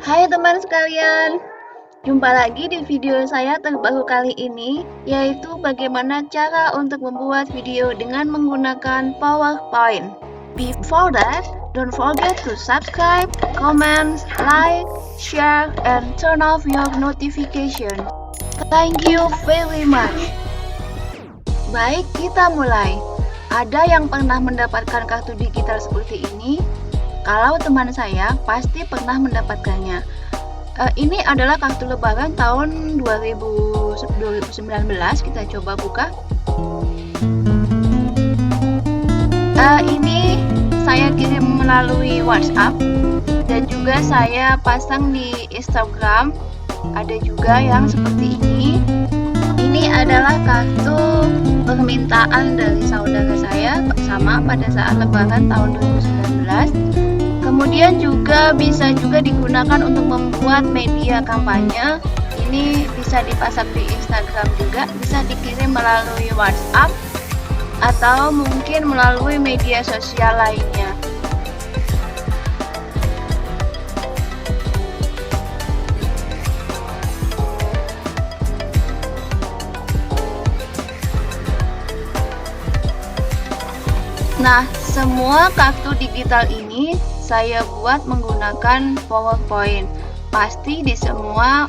Hai teman sekalian, jumpa lagi di video saya terbaru kali ini, yaitu bagaimana cara untuk membuat video dengan menggunakan PowerPoint. Before that, don't forget to subscribe, comment, like, share, and turn off your notification. Thank you very much. Baik, kita mulai. Ada yang pernah mendapatkan kartu digital seperti ini? Kalau teman saya pasti pernah mendapatkannya. Ini adalah kartu lebaran tahun 2019. Kita coba buka. Ini saya kirim melalui WhatsApp dan juga saya pasang di Instagram. Ada juga yang seperti ini. Ini adalah kartu permintaan dari saudara saya sama pada saat lebaran tahun 2019. Kemudian juga bisa juga digunakan untuk membuat media kampanye. Ini bisa dipasang di Instagram juga, bisa dikirim melalui WhatsApp atau mungkin melalui media sosial lainnya. Nah, semua kartu digital ini saya buat menggunakan PowerPoint. Pasti di semua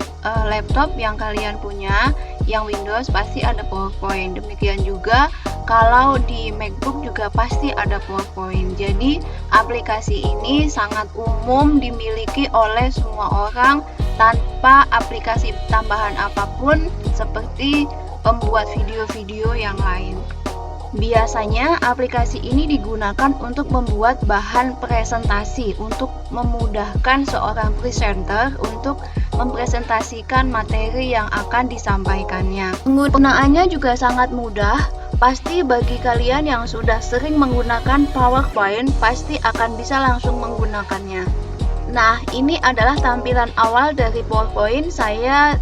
laptop yang kalian punya, yang Windows pasti ada PowerPoint. Demikian juga kalau di MacBook juga pasti ada PowerPoint. Jadi aplikasi ini sangat umum dimiliki oleh semua orang tanpa aplikasi tambahan apapun seperti pembuat video-video yang lain. Biasanya aplikasi ini digunakan untuk membuat bahan presentasi untuk memudahkan seorang presenter untuk mempresentasikan materi yang akan disampaikannya. Penggunaannya juga sangat mudah. Pasti bagi kalian yang sudah sering menggunakan PowerPoint pasti akan bisa langsung menggunakannya. Nah, ini adalah tampilan awal dari PowerPoint. Saya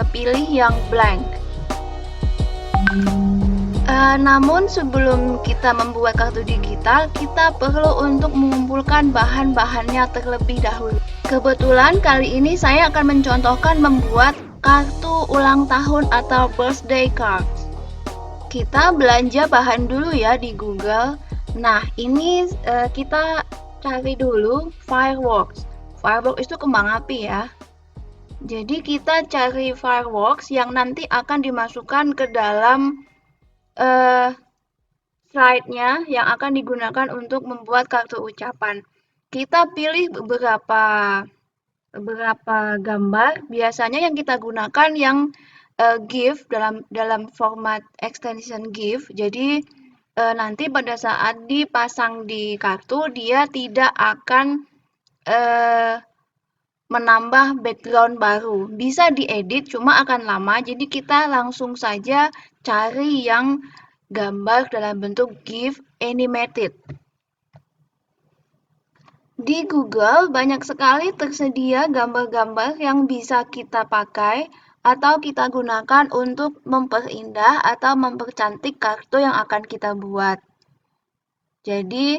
pilih yang blank. Namun sebelum kita membuat kartu digital, kita perlu untuk mengumpulkan bahan-bahannya terlebih dahulu. Kebetulan kali ini saya akan mencontohkan membuat kartu ulang tahun atau birthday card. Kita belanja bahan dulu ya di Google. Nah, ini kita cari dulu fireworks. Fireworks itu kembang api ya. Jadi kita cari fireworks yang nanti akan dimasukkan ke dalam slide-nya yang akan digunakan untuk membuat kartu ucapan. Kita pilih beberapa gambar. Biasanya yang kita gunakan yang GIF dalam format extension GIF. Jadi nanti pada saat dipasang di kartu dia tidak akan menambah background baru. Bisa diedit cuma akan lama. Jadi kita langsung saja cari yang gambar dalam bentuk GIF animated. Di Google banyak sekali tersedia gambar-gambar yang bisa kita pakai atau kita gunakan untuk memperindah atau mempercantik kartu yang akan kita buat. Jadi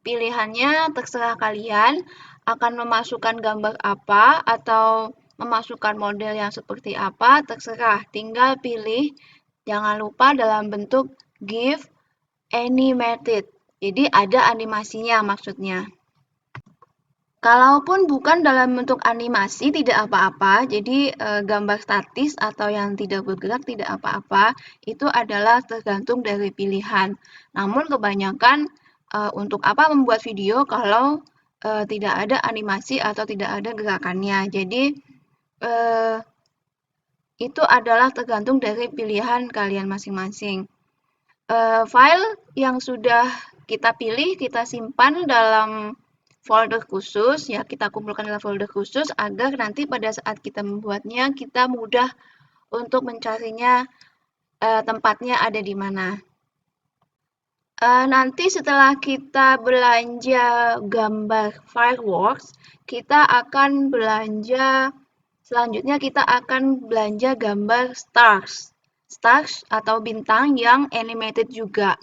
pilihannya terserah kalian akan memasukkan gambar apa atau memasukkan model yang seperti apa, terserah. Tinggal pilih. Jangan lupa dalam bentuk GIF animated. Jadi ada animasinya maksudnya. Kalaupun bukan dalam bentuk animasi tidak apa-apa. Jadi gambar statis atau yang tidak bergerak tidak apa-apa. Itu adalah tergantung dari pilihan. Namun kebanyakan untuk apa membuat video kalau tidak ada animasi atau tidak ada gerakannya. Jadi itu adalah tergantung dari pilihan kalian masing-masing. File yang sudah kita pilih, kita simpan dalam folder khusus, ya kita kumpulkan dalam folder khusus agar nanti pada saat kita membuatnya, kita mudah untuk mencarinya tempatnya ada di mana. Nanti setelah kita belanja gambar fireworks, kita akan belanja selanjutnya kita akan belanja gambar stars atau bintang yang animated juga.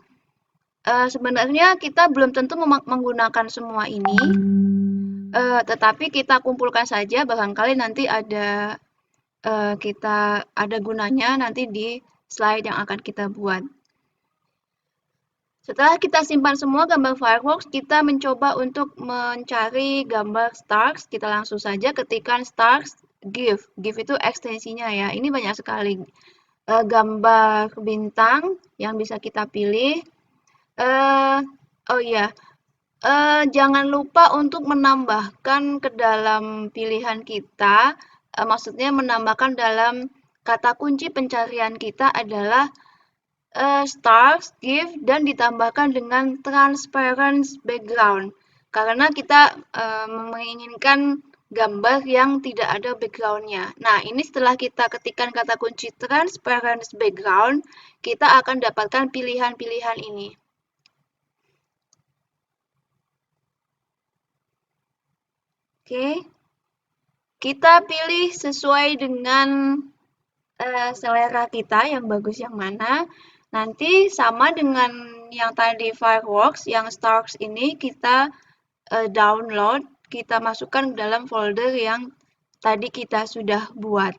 Sebenarnya kita belum tentu menggunakan semua ini. Tetapi kita kumpulkan saja, barangkali nanti kita ada gunanya nanti di slide yang akan kita buat. Setelah kita simpan semua gambar fireworks, kita mencoba untuk mencari gambar stars. Kita langsung saja ketikkan stars GIF. GIF itu ekstensinya ya. Ini banyak sekali gambar bintang yang bisa kita pilih. Oh iya, jangan lupa untuk menambahkan ke dalam pilihan kita. Maksudnya menambahkan dalam kata kunci pencarian kita adalah stars, GIF, dan ditambahkan dengan transparent background. Karena kita menginginkan gambar yang tidak ada backgroundnya. Nah, ini setelah kita ketikkan kata kunci transparent background, kita akan dapatkan pilihan-pilihan ini. Oke, kita pilih sesuai dengan selera kita yang bagus yang mana. Nanti sama dengan yang tadi fireworks, yang stars ini kita download, kita masukkan ke dalam folder yang tadi kita sudah buat.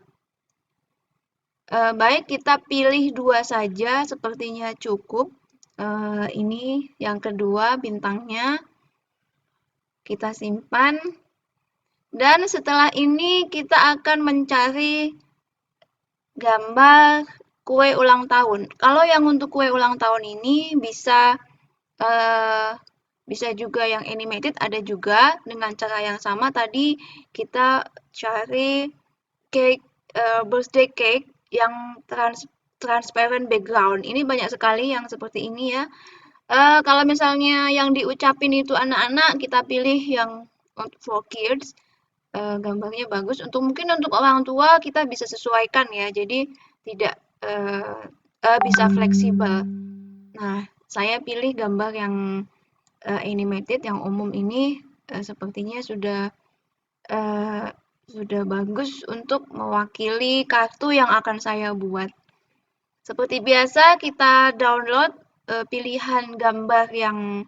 Baik, kita pilih 2 saja, sepertinya cukup. Ini yang kedua bintangnya. Kita simpan. Dan setelah ini kita akan mencari gambar kue ulang tahun. Kalau yang untuk kue ulang tahun ini bisa juga yang animated, ada juga dengan cara yang sama. Tadi kita cari cake, birthday cake yang transparent background. Ini banyak sekali yang seperti ini ya. Kalau misalnya yang diucapin itu anak-anak, kita pilih yang for kids. Gambarnya bagus. Mungkin untuk orang tua kita bisa sesuaikan ya. Jadi tidak bisa fleksibel. Nah, saya pilih gambar yang animated yang umum ini sepertinya sudah bagus untuk mewakili kartu yang akan saya buat. Seperti biasa kita download pilihan gambar yang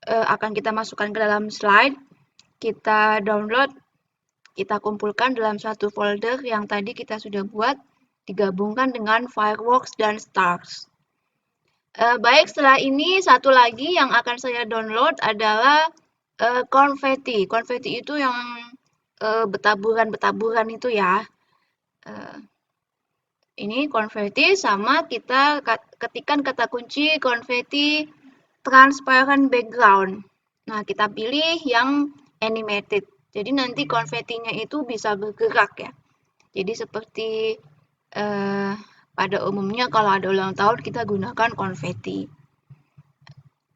akan kita masukkan ke dalam slide. Kita download, kita kumpulkan dalam satu folder yang tadi kita sudah buat, digabungkan dengan fireworks dan stars. Baik, setelah ini satu lagi yang akan saya download adalah konfeti. Konfeti itu yang betaburan-betaburan itu ya. Ini konfeti sama kita ketikkan kata kunci konfeti transparent background. Nah, kita pilih yang animated. Jadi nanti konfetinya itu bisa bergerak ya. Jadi seperti pada umumnya kalau ada ulang tahun kita gunakan konfeti.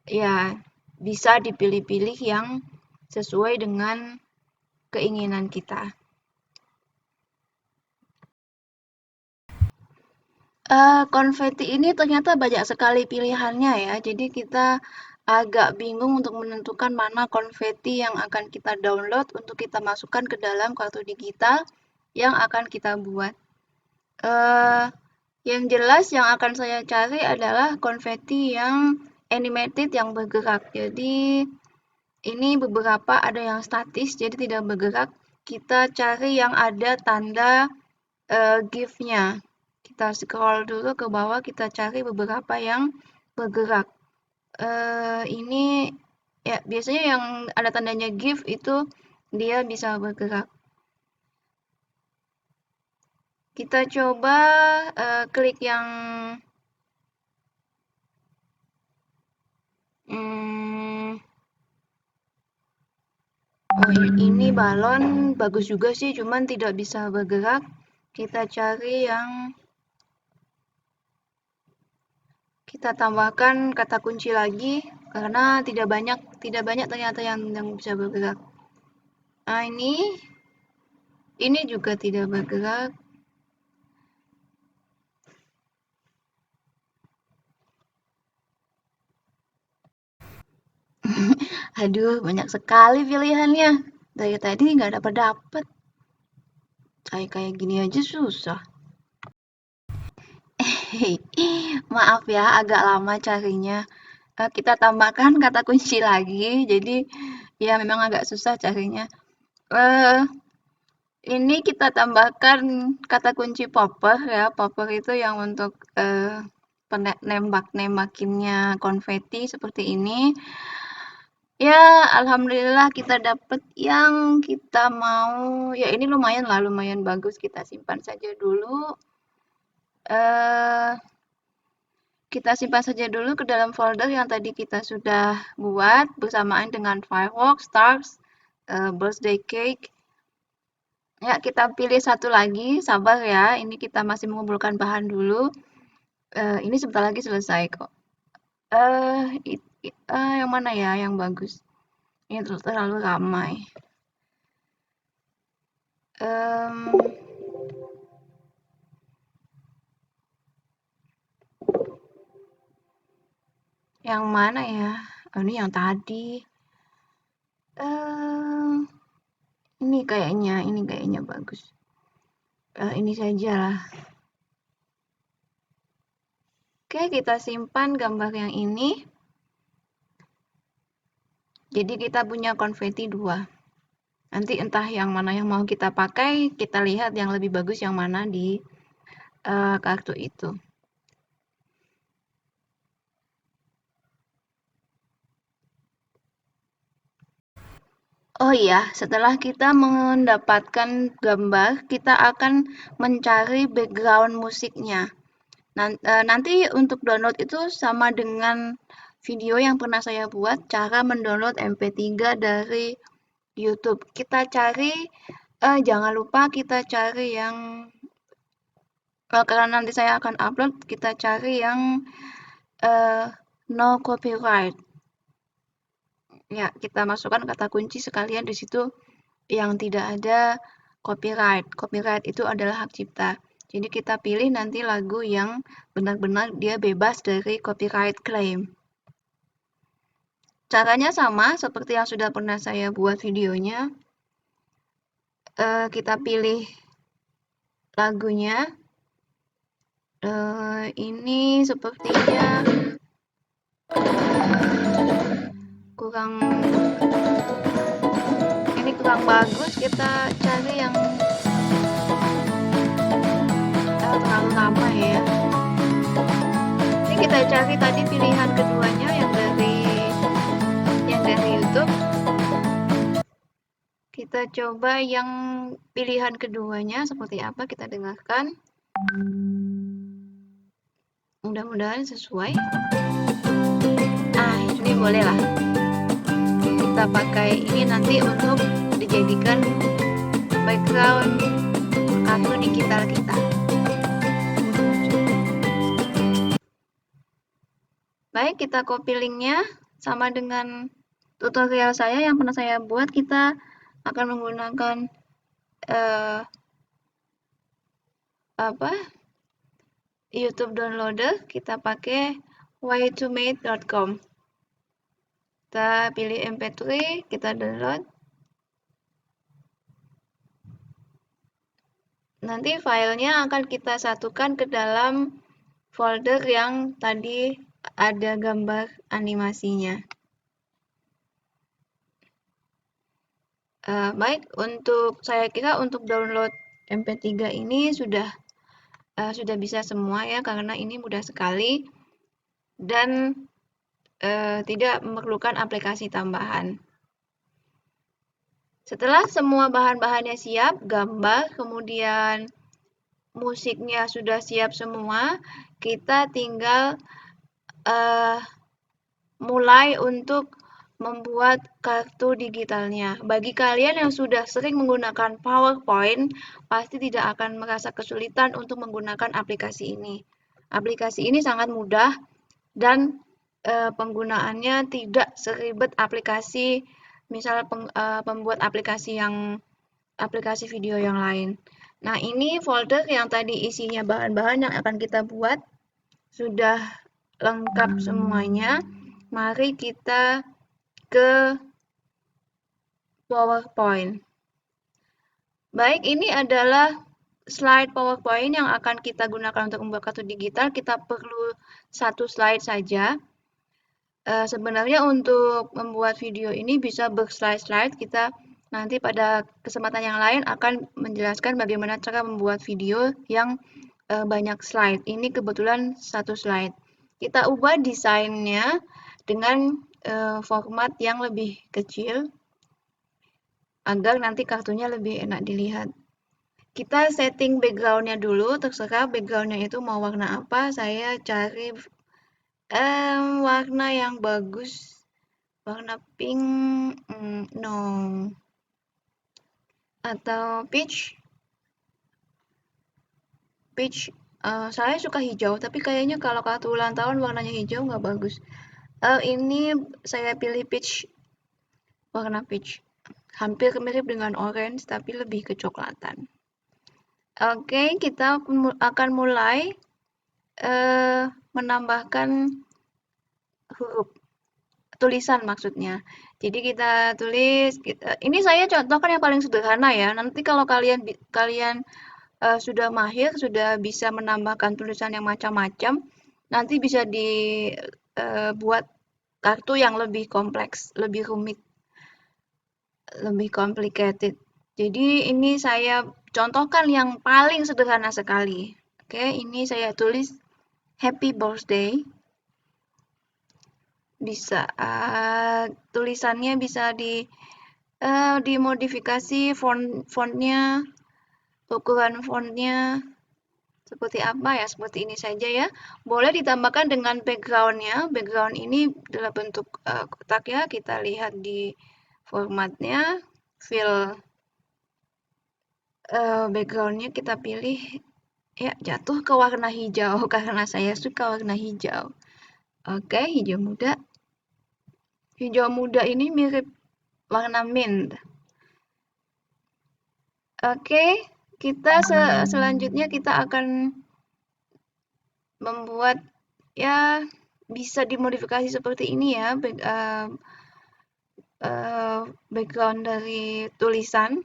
Ya, bisa dipilih-pilih yang sesuai dengan keinginan kita. Konfeti ini ternyata banyak sekali pilihannya ya. Jadi kita agak bingung untuk menentukan mana konfeti yang akan kita download untuk kita masukkan ke dalam kartu digital yang akan kita buat. Yang jelas yang akan saya cari adalah konfeti yang animated yang bergerak. Jadi ini beberapa ada yang statis jadi tidak bergerak. Kita cari yang ada tanda GIF-nya. Kita scroll dulu ke bawah, kita cari beberapa yang bergerak. Ini ya biasanya yang ada tandanya GIF itu dia bisa bergerak. Kita coba klik yang oh, ini balon bagus juga sih, cuman tidak bisa bergerak. Kita cari yang kita tambahkan kata kunci lagi karena tidak banyak ternyata yang bisa bergerak. Nah, ini juga tidak bergerak. Aduh, banyak sekali pilihannya. Dari tadi nggak dapat. Kayak gini aja susah. Maaf ya, agak lama carinya. Kita tambahkan kata kunci lagi. Jadi Ya, memang agak susah carinya. Eh, ini kita tambahkan kata kunci popper ya. Popper itu yang untuk nembak-nembakinnya konfeti seperti ini. Ya, alhamdulillah kita dapat yang kita mau. Ya, ini lumayan lah, lumayan bagus. Kita simpan saja dulu. Eh, kita simpan saja dulu ke dalam folder yang tadi kita sudah buat bersamaan dengan fireworks, stars, birthday cake. Ya, kita pilih satu lagi, sabar ya. Ini kita masih mengumpulkan bahan dulu. Ini sebentar lagi selesai kok. Yang mana ya yang bagus? Ini terlalu ramai. Yang mana ya? Oh, ini yang tadi. Ini kayaknya bagus. Ini saja lah. Oke, kita simpan gambar yang ini. Jadi kita punya konfeti 2. Nanti entah yang mana yang mau kita pakai, kita lihat yang lebih bagus yang mana di kartu itu. Oh iya, setelah kita mendapatkan gambar, kita akan mencari background musiknya. Nanti untuk download itu sama dengan video yang pernah saya buat, cara mendownload MP3 dari YouTube. Kita cari, jangan lupa kita cari yang, karena nanti saya akan upload, kita cari yang no copyright. Ya, kita masukkan kata kunci sekalian di situ yang tidak ada copyright. Copyright itu adalah hak cipta. Jadi kita pilih nanti lagu yang benar-benar dia bebas dari copyright claim. Caranya sama seperti yang sudah pernah saya buat videonya. Kita pilih lagunya. Ini sepertinya kurang bagus. Kita cari yang terlalu lama ya. Ini kita cari tadi pilihan keduanya yang dari YouTube. Kita coba yang pilihan keduanya seperti apa, kita dengarkan. Mudah-mudahan sesuai. Ini boleh lah. Kita pakai ini nanti untuk dijadikan background kartu digital kita. Baik, kita copy linknya sama dengan tutorial saya yang pernah saya buat. Kita akan menggunakan YouTube downloader. Kita pakai y2mate.com. Kita pilih MP3, kita download. Nanti filenya akan kita satukan ke dalam folder yang tadi ada gambar animasinya. Baik, saya kira untuk download MP3 ini sudah bisa semua ya, karena ini mudah sekali dan tidak memerlukan aplikasi tambahan. Setelah semua bahan-bahannya siap, gambar, kemudian musiknya sudah siap semua, kita tinggal mulai untuk membuat kartu digitalnya. Bagi kalian yang sudah sering menggunakan PowerPoint, pasti tidak akan merasa kesulitan untuk menggunakan aplikasi ini. Aplikasi ini sangat mudah dan penggunaannya tidak seribet aplikasi, misal pembuat aplikasi video yang lain. Nah, ini folder yang tadi isinya bahan-bahan yang akan kita buat sudah lengkap semuanya. Mari kita ke PowerPoint. Baik, ini adalah slide PowerPoint yang akan kita gunakan untuk membuat kartu digital. Kita perlu satu slide saja. Sebenarnya untuk membuat video ini bisa berslide-slide. Kita nanti pada kesempatan yang lain akan menjelaskan bagaimana cara membuat video yang banyak slide. Ini kebetulan satu slide. Kita ubah desainnya dengan format yang lebih kecil agar nanti kartunya lebih enak dilihat. Kita setting backgroundnya dulu, terserah backgroundnya itu mau warna apa. Saya cari warna yang bagus, warna pink, no, atau peach. Saya suka hijau, tapi kayaknya kalau kartu ulang tahun warnanya hijau nggak bagus. Ini saya pilih peach, warna peach. Hampir mirip dengan orange, tapi lebih kecoklatan. Oke, kita akan mulai menambahkan huruf tulisan maksudnya. Jadi kita tulis, ini saya contohkan yang paling sederhana ya. Nanti kalau kalian sudah mahir, sudah bisa menambahkan tulisan yang macam-macam, nanti bisa dibuat kartu yang lebih kompleks, lebih rumit, lebih complicated. Jadi ini saya contohkan yang paling sederhana sekali. Oke, ini saya tulis Happy Birthday. Bisa tulisannya bisa dimodifikasi fontnya, ukuran fontnya seperti apa ya, seperti ini saja ya. Boleh ditambahkan dengan backgroundnya. Background ini dalam bentuk kotak ya. Kita lihat di formatnya, fill backgroundnya kita pilih ya, jatuh ke warna hijau karena saya suka warna hijau. Oke, hijau muda. Hijau muda ini mirip warna mint. Oke, kita selanjutnya kita akan membuat ya, bisa dimodifikasi seperti ini ya, background dari tulisan.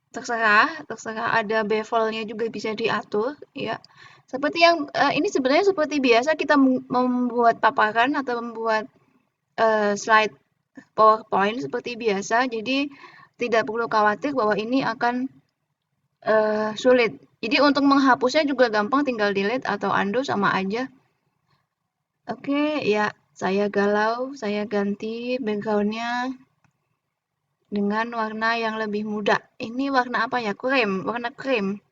Terserah ada bevelnya juga bisa diatur ya. Seperti yang ini sebenarnya seperti biasa kita membuat paparan atau membuat slide PowerPoint seperti biasa. Jadi tidak perlu khawatir bahwa ini akan sulit. Jadi untuk menghapusnya juga gampang, tinggal delete atau undo sama aja. Oke, ya saya galau, saya ganti backgroundnya dengan warna yang lebih muda. Ini warna apa ya? Warna krem.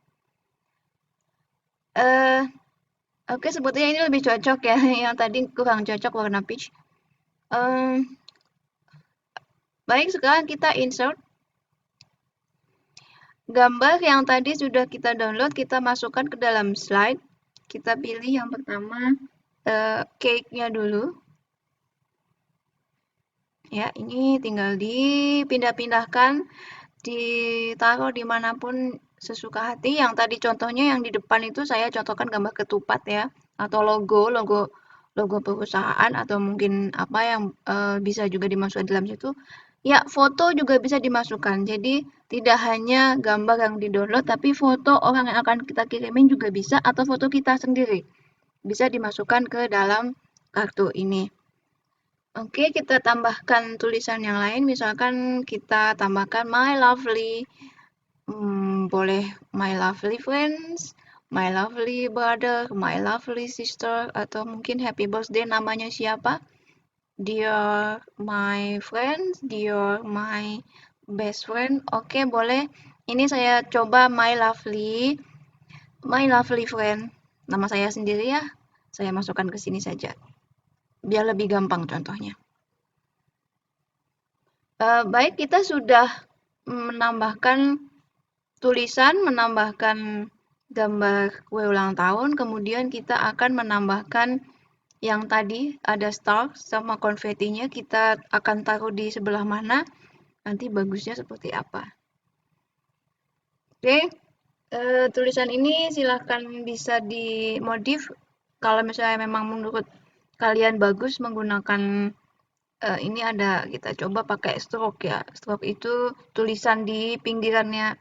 Oke, sepertinya ini lebih cocok ya. Yang tadi kurang cocok warna peach. Baik, sekarang kita insert gambar yang tadi sudah kita download, kita masukkan ke dalam slide. Kita pilih yang pertama cake-nya dulu. Ya, ini tinggal dipindah-pindahkan, ditaruh dimanapun sesuka hati. Yang tadi contohnya yang di depan itu saya contohkan gambar ketupat ya, atau logo perusahaan, atau mungkin apa yang bisa juga dimasukkan dalam situ. Ya, foto juga bisa dimasukkan. Jadi tidak hanya gambar yang di-download, tapi foto orang yang akan kita kirimin juga bisa, atau foto kita sendiri bisa dimasukkan ke dalam kartu ini. Oke, kita tambahkan tulisan yang lain. Misalkan kita tambahkan my lovely, boleh my lovely friends, my lovely brother, my lovely sister, atau mungkin happy birthday namanya siapa. Dear my friends, dear my best friend. Oke, boleh. Ini saya coba my lovely friend. Nama saya sendiri ya. Saya masukkan ke sini saja. Biar lebih gampang contohnya. Baik, kita sudah menambahkan tulisan, menambahkan gambar kue ulang tahun, kemudian kita akan menambahkan yang tadi ada star sama konfetinya, kita akan taruh di sebelah mana, nanti bagusnya seperti apa. Oke, tulisan ini silahkan bisa dimodif kalau misalnya memang menurut kalian bagus menggunakan ini ada, kita coba pakai stroke ya. Stroke itu tulisan di pinggirannya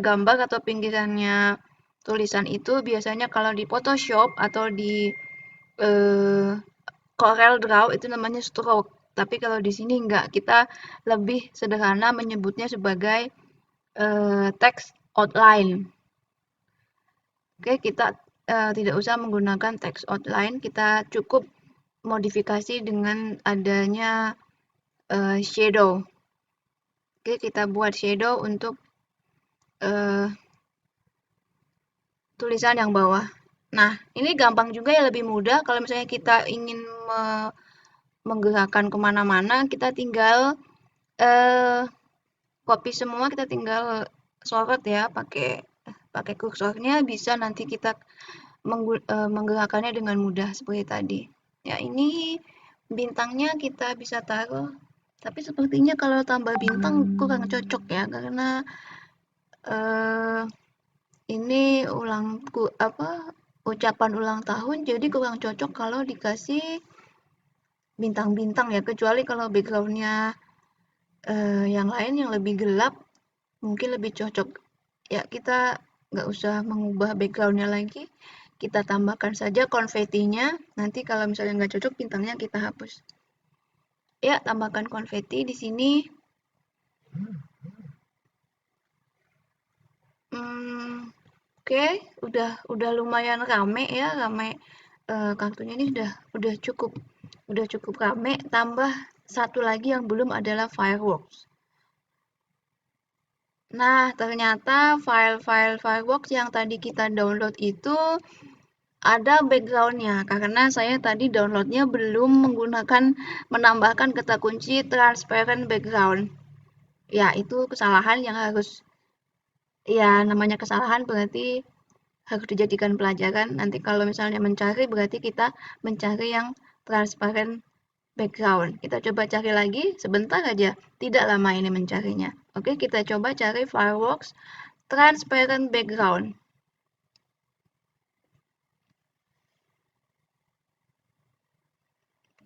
gambar atau pinggirannya tulisan itu biasanya kalau di Photoshop atau di Corel Draw itu namanya stroke. Tapi kalau di sini enggak, kita lebih sederhana menyebutnya sebagai text outline. Oke, kita tidak usah menggunakan text outline, kita cukup modifikasi dengan adanya shadow. Oke, kita buat shadow untuk tulisan yang bawah. Nah, ini gampang juga ya, lebih mudah. Kalau misalnya kita ingin menggerakkan kemana-mana, kita tinggal copy semua, kita tinggal sorot ya, pakai kursornya, bisa nanti kita menggerakkannya dengan mudah seperti tadi. Ya, ini bintangnya kita bisa taruh, tapi sepertinya kalau tambah bintang kurang cocok ya, karena ini ucapan ulang tahun, jadi kurang cocok kalau dikasih bintang-bintang ya, kecuali kalau backgroundnya yang lain yang lebih gelap, mungkin lebih cocok. Ya, kita nggak usah mengubah backgroundnya lagi, kita tambahkan saja konfetinya, nanti kalau misalnya nggak cocok bintangnya kita hapus. Ya, tambahkan konfeti di sini. Oke, udah lumayan rame ya, kartunya ini udah cukup rame. Tambah satu lagi yang belum adalah fireworks. Nah, ternyata file-file fireworks yang tadi kita download itu ada backgroundnya, karena saya tadi downloadnya belum menambahkan kata kunci transparent background. Ya, itu kesalahan yang harus, ya namanya kesalahan berarti harus dijadikan pelajaran. Nanti kalau misalnya mencari, berarti kita mencari yang transparent background. Kita coba cari lagi, sebentar aja, tidak lama ini mencarinya. Oke, kita coba cari fireworks transparent background.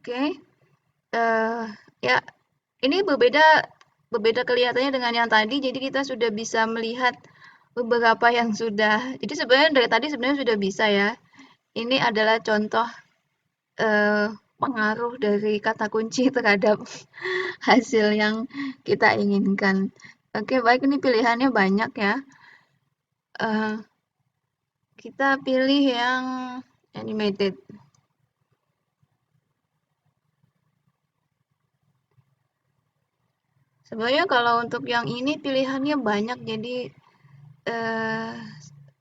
Oke, ya ini berbeda kelihatannya dengan yang tadi. Jadi kita sudah bisa melihat beberapa yang sudah. Jadi sebenarnya dari tadi sebenarnya sudah bisa ya. Ini adalah contoh pengaruh dari kata kunci terhadap hasil yang kita inginkan. Oke, baik, ini pilihannya banyak ya. Kita pilih yang animated. Sebenarnya kalau untuk yang ini pilihannya banyak, jadi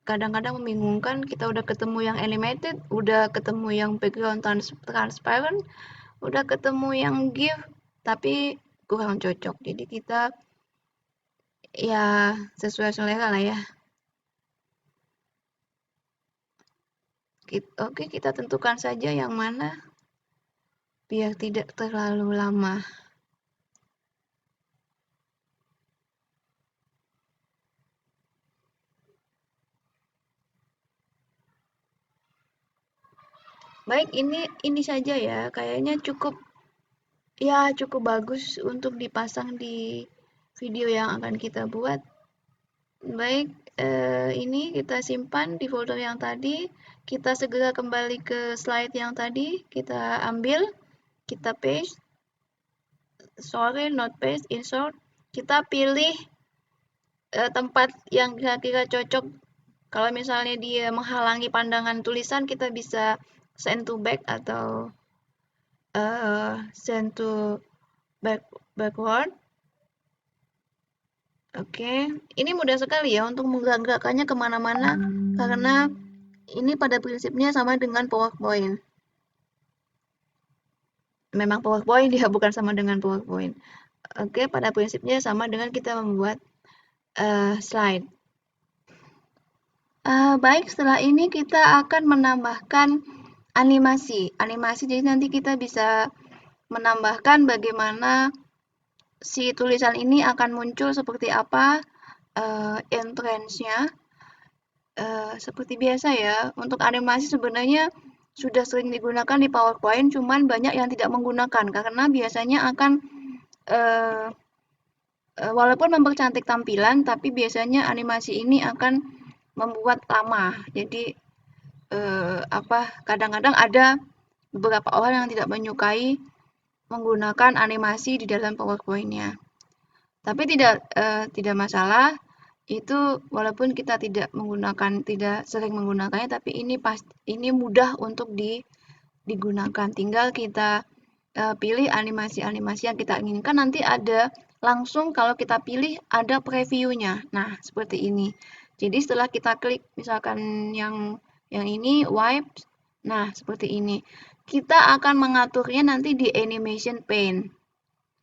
kadang-kadang membingungkan. Kita udah ketemu yang animated, udah ketemu yang background transparent, udah ketemu yang GIF, tapi kurang cocok. Jadi kita ya sesuai selera lah ya. Oke, kita tentukan saja yang mana biar tidak terlalu lama. Baik, ini saja ya. Kayaknya cukup bagus untuk dipasang di video yang akan kita buat. Baik, ini kita simpan di folder yang tadi. Kita segera kembali ke slide yang tadi. Kita ambil, kita paste. Sorry, not paste, insert. Kita pilih tempat yang kira-kira cocok. Kalau misalnya dia menghalangi pandangan tulisan, kita bisa send to back atau send to backward. Oke, ini mudah sekali ya untuk menggerakkannya kemana-mana, karena ini pada prinsipnya sama dengan PowerPoint. Memang PowerPoint dia bukan sama dengan PowerPoint. Oke, pada prinsipnya sama dengan kita membuat slide. Baik, setelah ini kita akan menambahkan animasi. Jadi nanti kita bisa menambahkan bagaimana si tulisan ini akan muncul seperti apa entrance-nya. Seperti biasa ya, untuk animasi sebenarnya sudah sering digunakan di PowerPoint, cuman banyak yang tidak menggunakan karena biasanya akan walaupun mempercantik tampilan, tapi biasanya animasi ini akan membuat lama. Jadi kadang-kadang ada beberapa orang yang tidak menyukai menggunakan animasi di dalam PowerPoint-nya. Tapi tidak masalah, itu walaupun kita tidak sering menggunakannya, tapi ini mudah untuk digunakan. Tinggal kita pilih animasi-animasi yang kita inginkan, nanti ada langsung kalau kita pilih ada previewnya. Nah, seperti ini. Jadi setelah kita klik misalkan yang ini wipe, nah seperti ini. Kita akan mengaturnya nanti di animation pane.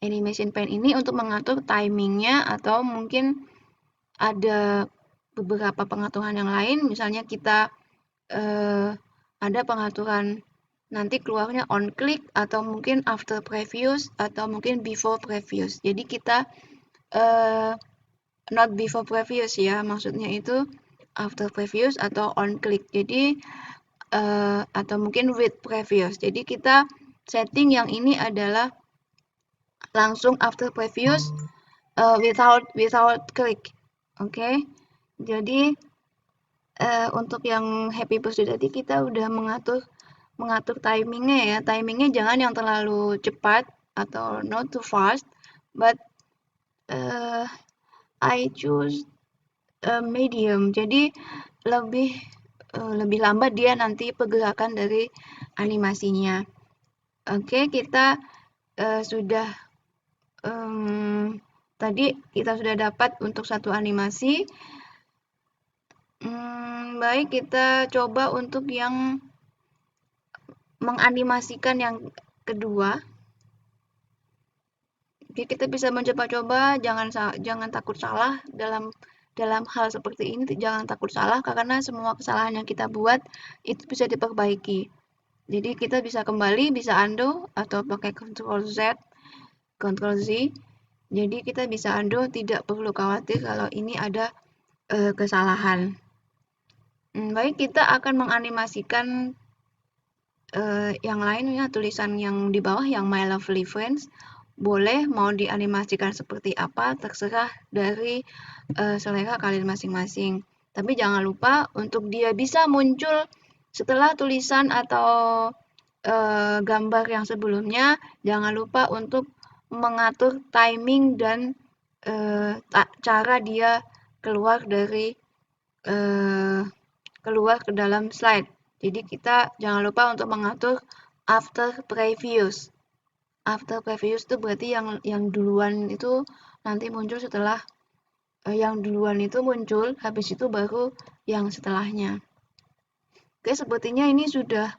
Animation pane ini untuk mengatur timingnya atau mungkin ada beberapa pengaturan yang lain, misalnya kita ada pengaturan nanti keluarnya on click atau mungkin after previous atau mungkin before previous. Jadi kita not before previous ya, maksudnya itu after previous atau on click. Jadi atau mungkin with previous. Jadi kita setting yang ini adalah langsung after previous without click. Oke. Jadi untuk yang happy birthday tadi kita udah mengatur timingnya ya. Timingnya jangan yang terlalu cepat atau not too fast, but I choose medium. Jadi lebih lambat dia nanti pergerakan dari animasinya. Oke, kita sudah tadi kita sudah dapat untuk satu animasi. Baik, kita coba untuk yang menganimasikan yang kedua. Oke, kita bisa mencoba-coba, jangan takut salah dalam hal seperti ini, jangan takut salah karena semua kesalahan yang kita buat itu bisa diperbaiki. Jadi kita bisa kembali, bisa undo atau pakai Ctrl Z, Ctrl Z. Jadi kita bisa undo, tidak perlu khawatir kalau ini ada kesalahan. Baik, kita akan menganimasikan yang lainnya, tulisan yang di bawah yang My Lovely Friends. Boleh mau dianimasikan seperti apa, terserah dari selera kalian masing-masing. Tapi jangan lupa untuk dia bisa muncul setelah tulisan atau gambar yang sebelumnya, jangan lupa untuk mengatur timing dan cara dia keluar ke dalam slide. Jadi kita jangan lupa untuk mengatur after previous. After previous itu berarti yang duluan itu nanti muncul setelah yang duluan itu muncul, habis itu baru yang setelahnya. Oke, sepertinya ini sudah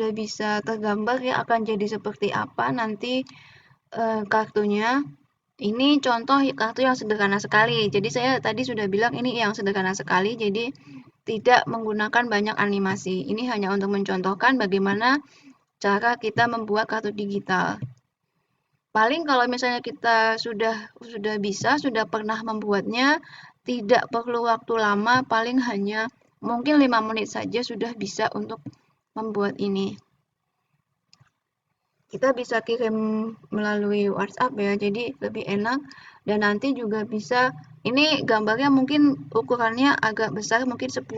bisa tergambar ya akan jadi seperti apa nanti kartunya. Ini contoh kartu yang sederhana sekali. Jadi saya tadi sudah bilang ini yang sederhana sekali, jadi tidak menggunakan banyak animasi. Ini hanya untuk mencontohkan bagaimana cara kita membuat kartu digital. Paling kalau misalnya kita sudah pernah membuatnya, tidak perlu waktu lama, paling hanya mungkin 5 menit saja sudah bisa untuk membuat ini. Kita bisa kirim melalui WhatsApp ya, jadi lebih enak. Dan nanti juga bisa, ini gambarnya mungkin ukurannya agak besar, mungkin 10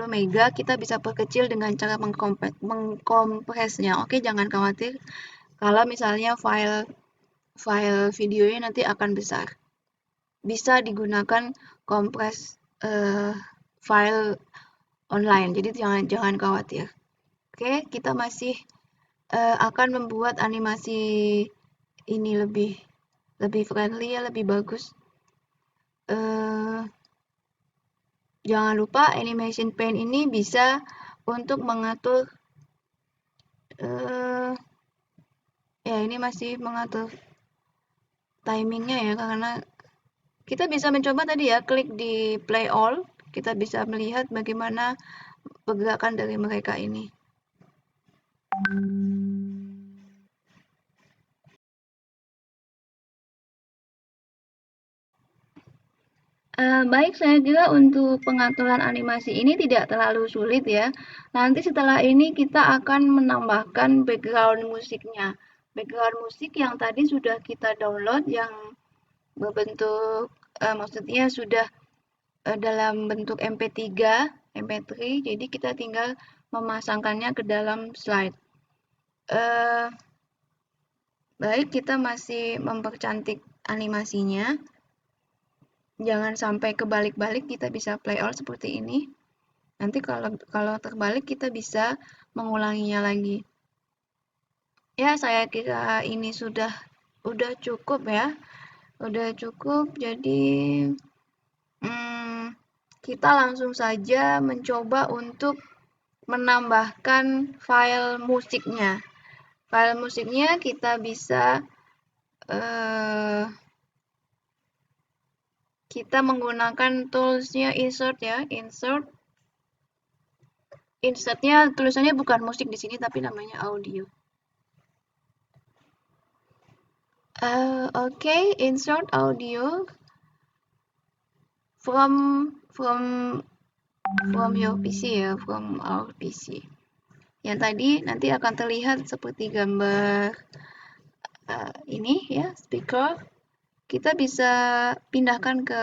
mega, kita bisa perkecil dengan cara mengkompresnya. Oke, jangan khawatir kalau misalnya file videonya nanti akan besar. Bisa digunakan kompres file online, jadi jangan khawatir. Oke, kita masih akan membuat animasi ini lebih friendly ya, lebih bagus. Jangan lupa animation pane ini bisa untuk mengatur ya ini masih mengatur timingnya ya, karena kita bisa mencoba tadi ya, klik di play all, kita bisa melihat bagaimana pergerakan dari mereka ini. Baik, saya kira untuk pengaturan animasi ini tidak terlalu sulit ya. Nanti setelah ini kita akan menambahkan background musiknya. Background musik yang tadi sudah kita download yang berbentuk maksudnya sudah dalam bentuk MP3 MP3, jadi kita tinggal memasangkannya ke dalam slide. Baik, kita masih mempercantik animasinya. Jangan sampai kebalik-balik, kita bisa play all seperti ini. Nanti kalau terbalik kita bisa mengulanginya lagi. Ya, saya kira ini udah cukup ya. Udah cukup, jadi kita langsung saja mencoba untuk menambahkan file musiknya. File musiknya kita bisa kita menggunakan toolsnya insert ya, insertnya tulisannya bukan musik di sini tapi namanya audio. Okay, insert audio from your PC ya, from our PC. Yang tadi nanti akan terlihat seperti gambar ini ya, speaker. Kita bisa pindahkan ke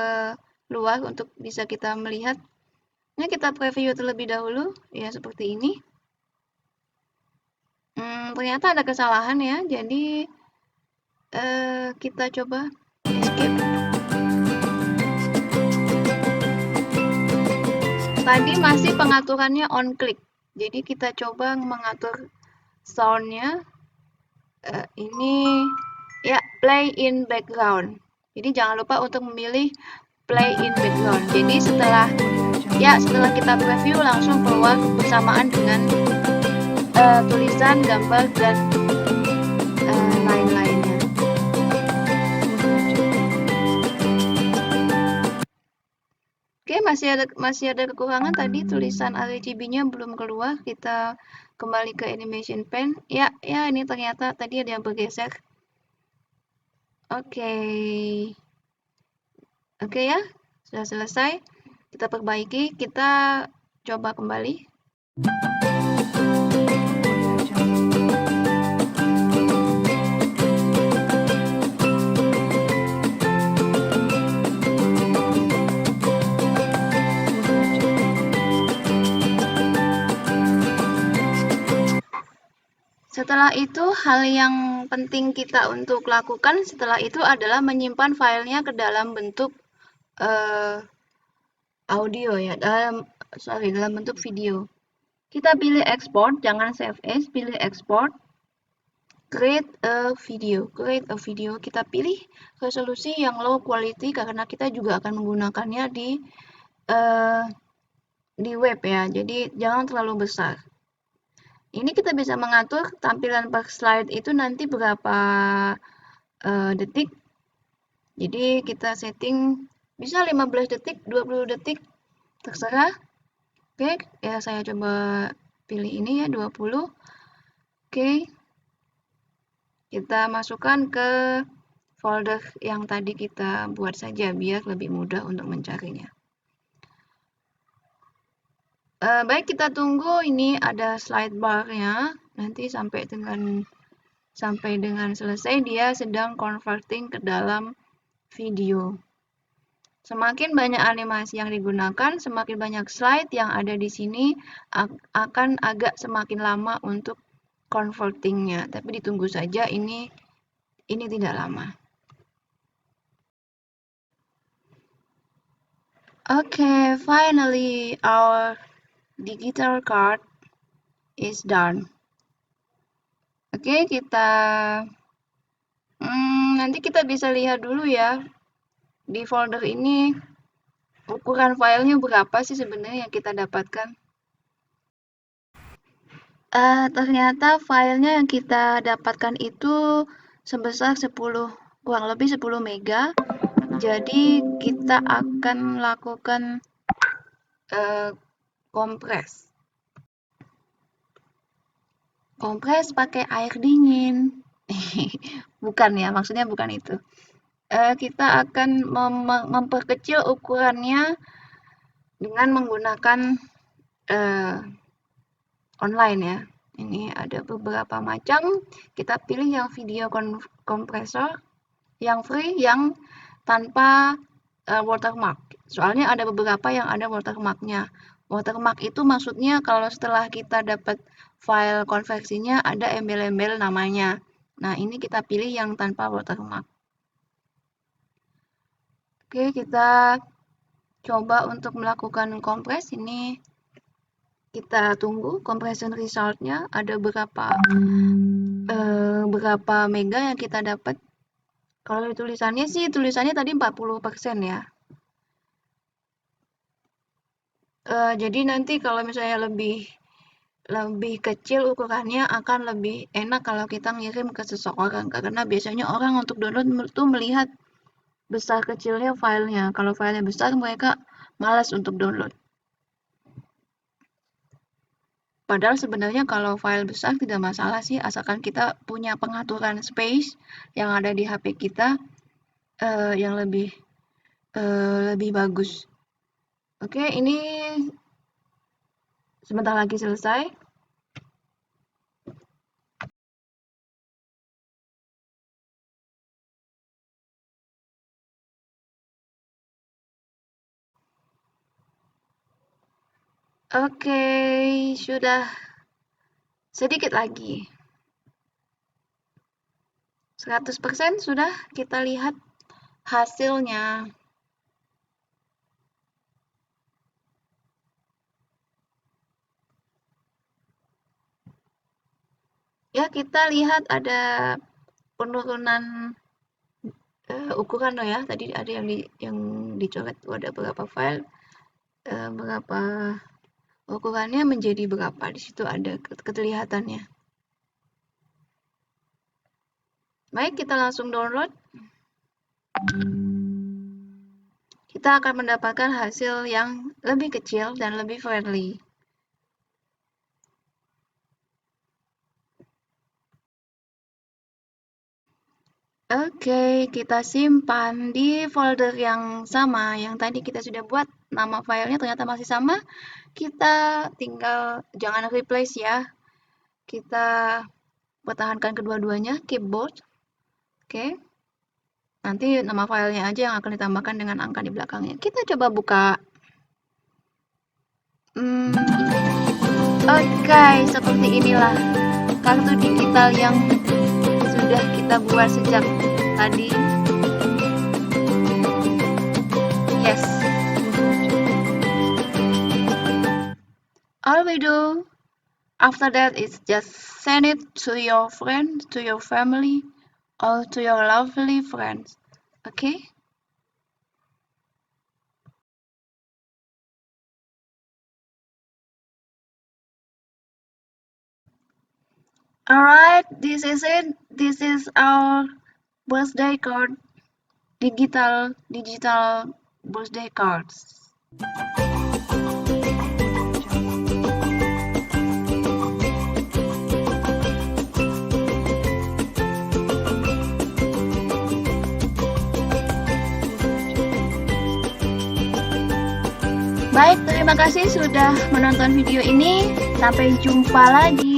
luar untuk bisa kita melihat. Ini kita preview terlebih dahulu, ya seperti ini. Ternyata ada kesalahan ya, jadi kita coba escape. Tadi masih pengaturannya on click, jadi kita coba mengatur soundnya. Ini ya, play in background. Jadi jangan lupa untuk memilih play in background. Jadi setelah kita preview langsung keluar bersamaan dengan tulisan, gambar, dan lain-lainnya. Oke, masih ada kekurangan tadi, tulisan RGB-nya belum keluar. Kita kembali ke animation pen. Ya ini ternyata tadi ada yang bergeser. Oke ya, sudah selesai. Kita perbaiki, kita coba kembali. Setelah itu, hal yang penting kita untuk lakukan setelah itu adalah menyimpan filenya ke dalam bentuk audio ya, dalam bentuk video. Kita pilih export, jangan save as, pilih export, create a video. Kita pilih resolusi yang low quality karena kita juga akan menggunakannya di web ya, jadi jangan terlalu besar. Ini kita bisa mengatur tampilan per slide itu nanti berapa detik. Jadi kita setting bisa 15 detik, 20 detik, terserah. Oke, ya saya coba pilih ini ya, 20. Oke. Kita masukkan ke folder yang tadi kita buat saja biar lebih mudah untuk mencarinya. Baik, kita tunggu ini ada slide bar-nya. Nanti sampai dengan selesai dia sedang converting ke dalam video. Semakin banyak animasi yang digunakan, semakin banyak slide yang ada di sini akan agak semakin lama untuk convertingnya. Tapi ditunggu saja, ini tidak lama. Okay, finally our digital card is done. Oke, kita nanti kita bisa lihat dulu ya di folder ini ukuran filenya berapa sih sebenarnya yang kita dapatkan. Ternyata filenya yang kita dapatkan itu sebesar kurang lebih 10 mega. Jadi kita akan lakukan kompres pakai air dingin. Bukan ya, maksudnya bukan itu. Kita akan memperkecil ukurannya dengan menggunakan online ya. Ini ada beberapa macam. Kita pilih yang video kompresor, yang free, yang tanpa watermark. Soalnya ada beberapa yang ada watermarknya. Watermark itu maksudnya kalau setelah kita dapat file konversinya ada embel-embel namanya. Nah, ini kita pilih yang tanpa watermark. Oke, kita coba untuk melakukan kompres. Ini kita tunggu compression result-nya ada berapa mega yang kita dapat. Kalau tulisannya sih, tulisannya tadi 40% ya. Jadi nanti kalau misalnya lebih kecil ukurannya akan lebih enak kalau kita ngirim ke seseorang, karena biasanya orang untuk download itu melihat besar kecilnya filenya. Kalau filenya besar mereka malas untuk download. Padahal sebenarnya kalau file besar tidak masalah sih, asalkan kita punya pengaturan space yang ada di HP kita yang lebih bagus. Oke, ini sebentar lagi selesai. Oke, sudah sedikit lagi. 100% sudah kita lihat hasilnya. Ya, kita lihat ada penurunan ukuran loh ya. Tadi ada yang dicoret, ada berapa file, berapa ukurannya menjadi berapa. Di situ ada kelihatannya. Baik, kita langsung download. Kita akan mendapatkan hasil yang lebih kecil dan lebih friendly. Oke, kita simpan di folder yang sama yang tadi kita sudah buat. Nama filenya ternyata masih sama. Kita tinggal jangan replace ya. Kita pertahankan kedua-duanya, keep both. Oke. Nanti nama filenya aja yang akan ditambahkan dengan angka di belakangnya. Kita coba buka. Oke, seperti inilah kartu digital yang sudah kita buat sejak tadi. Yes. All we do after that is just send it to your friends, to your family, or to your lovely friends. Okay? Alright, this is it. This is our birthday card. Digital birthday cards. Baik, terima kasih sudah menonton video ini. Sampai jumpa lagi.